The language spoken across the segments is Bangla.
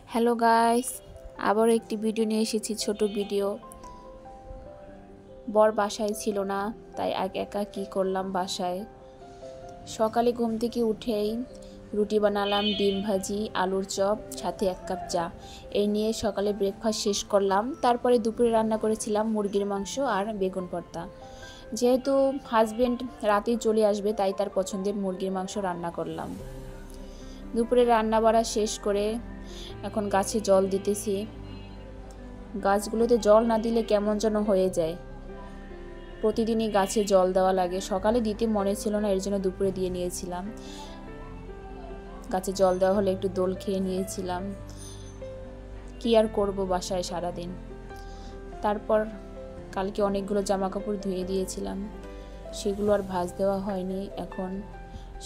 হ্যালো গাইস, আবার একটি ভিডিও নিয়ে এসেছি, ছোট ভিডিও। বর বাসায় ছিল না, তাই একা কি করলাম বাসায়। সকালে ঘুম থেকে উঠেই রুটি বানালাম, ডিম ভাজি, আলুর চপ, সাথে 1 কাপ চা। এই নিয়ে সকালে ব্রেকফাস্ট শেষ করলাম। তারপরে দুপুরে রান্না করেছিলাম মুরগির মাংস আর বেগুন ভর্তা। যেহেতু হাজবেন্ড রাতেই চলে আসবে, তাই তার পছন্দের মুরগির মাংস রান্না করলাম। দুপুরে রান্না বাড়া শেষ করে এখন গাছে জল দিতেছি। গাছগুলোতে জল না দিলে কেমন যেন হয়ে যায়। প্রতিদিনই গাছে জল দেওয়া লাগে। সকালে দিতে মনে ছিল না, এর জন্য দুপুরে দিয়ে নিয়েছিলাম। গাছে জল দেওয়া হলে একটু দোল খেয়ে নিয়েছিলাম। কি আর করব বাসায় সারাদিন। তারপর কালকে অনেকগুলো জামা কাপড় ধুয়ে দিয়েছিলাম, সেগুলো আর ভাঁজ দেওয়া হয়নি। এখন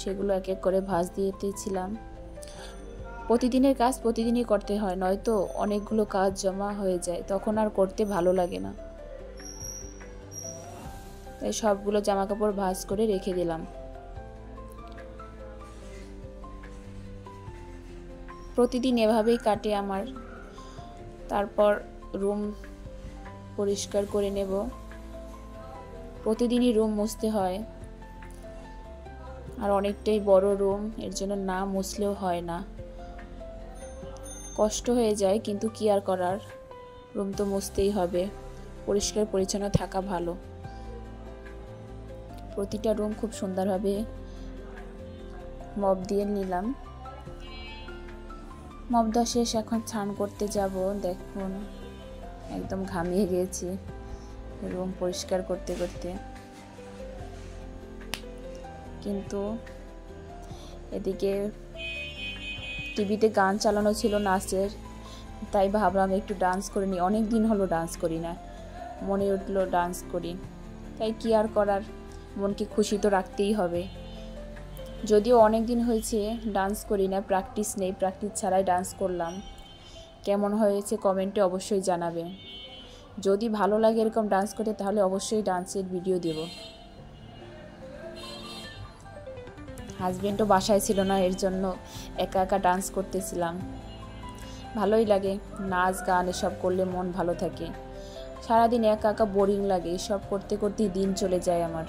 সেগুলো এক এক করে ভাঁজ দিতেছিলাম। প্রতিদিনের কাজ প্রতিদিনই করতে হয়, নয়তো অনেকগুলো কাজ জমা হয়ে যায়, তখন আর করতে ভালো লাগে না। তাই সবগুলো জামা কাপড় ভাঁজ করে রেখে দিলাম। প্রতিদিন এভাবেই কাটে আমার। তারপর রুম পরিষ্কার করে নেব। প্রতিদিনই রুম মুছতে হয়, আর অনেকটাই বড় রুম, এর জন্য না মুছলেও হয় না, কষ্ট হয়ে যায়। কিন্তু কি আর করার, রুম তো মুছতেই হবে। পরিষ্কার পরিচ্ছন্ন থাকা ভালো। প্রতিটা রুম খুব সুন্দরভাবে মপ দিয়ে নিলাম। মপ দেওয়া শেষ, এখন স্নান করতে যাব। দেখুন একদম ঘামিয়ে গিয়েছি রুম পরিষ্কার করতে করতে। কিন্তু এদিকে টিভিতে গান চালানো ছিল নাচের, তাই ভাবলাম একটু ডান্স করে নিই। অনেক দিন হলো ডান্স করি না, মনে উঠলো ডান্স করি। তাই কি আর করার, মনকে খুশি তো রাখতেই হবে। যদিও অনেক দিন হয়েছে ডান্স করি না, প্র্যাকটিস নেই, প্র্যাকটিস ছাড়াই ডান্স করলাম। কেমন হয়েছে কমেন্টে অবশ্যই জানাবেন। যদি ভালো লাগে এরকম ডান্স করতে, তাহলে অবশ্যই ডান্সের ভিডিও দেব। হাজবেন্ডও বাসায় ছিল না, এর জন্য একা একা ডান্স করতেছিলাম। ভালোই লাগে, নাচ গান এসব করলে মন ভালো থাকে। সারাদিন একা একা বোরিং লাগে, এসব করতে করতেই দিন চলে যায় আমার।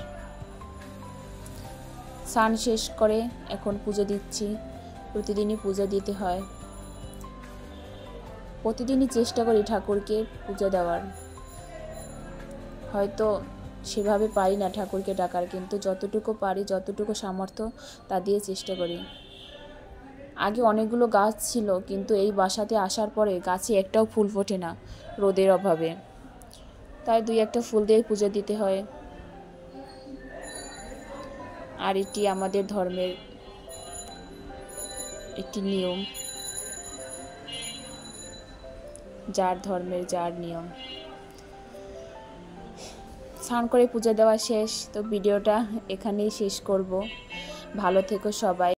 স্নান শেষ করে এখন পুজো দিচ্ছি। প্রতিদিনই পূজা দিতে হয়। প্রতিদিনই চেষ্টা করি ঠাকুরকে পূজা দেওয়ার। হয়তো সেভাবে পারি না ঠাকুরকে ডাকার, কিন্তু যতটুকু পারি, যতটুকু সামর্থ্য, তা দিয়ে চেষ্টা করি। আগে অনেকগুলো গাছ ছিল, কিন্তু এই বাসাতে আসার পরে গাছে একটাও ফুল ফোটে না রোদের অভাবে। তাই 2-1টা ফুল দিয়ে পূজা দিতে হয়। আর এটি আমাদের ধর্মের একটি নিয়ম, যার ধর্মের যার নিয়ম। স্নান করে পূজা দেওয়া শেষ, তো ভিডিওটা এখানেই শেষ করব। ভালো থেকো সবাই।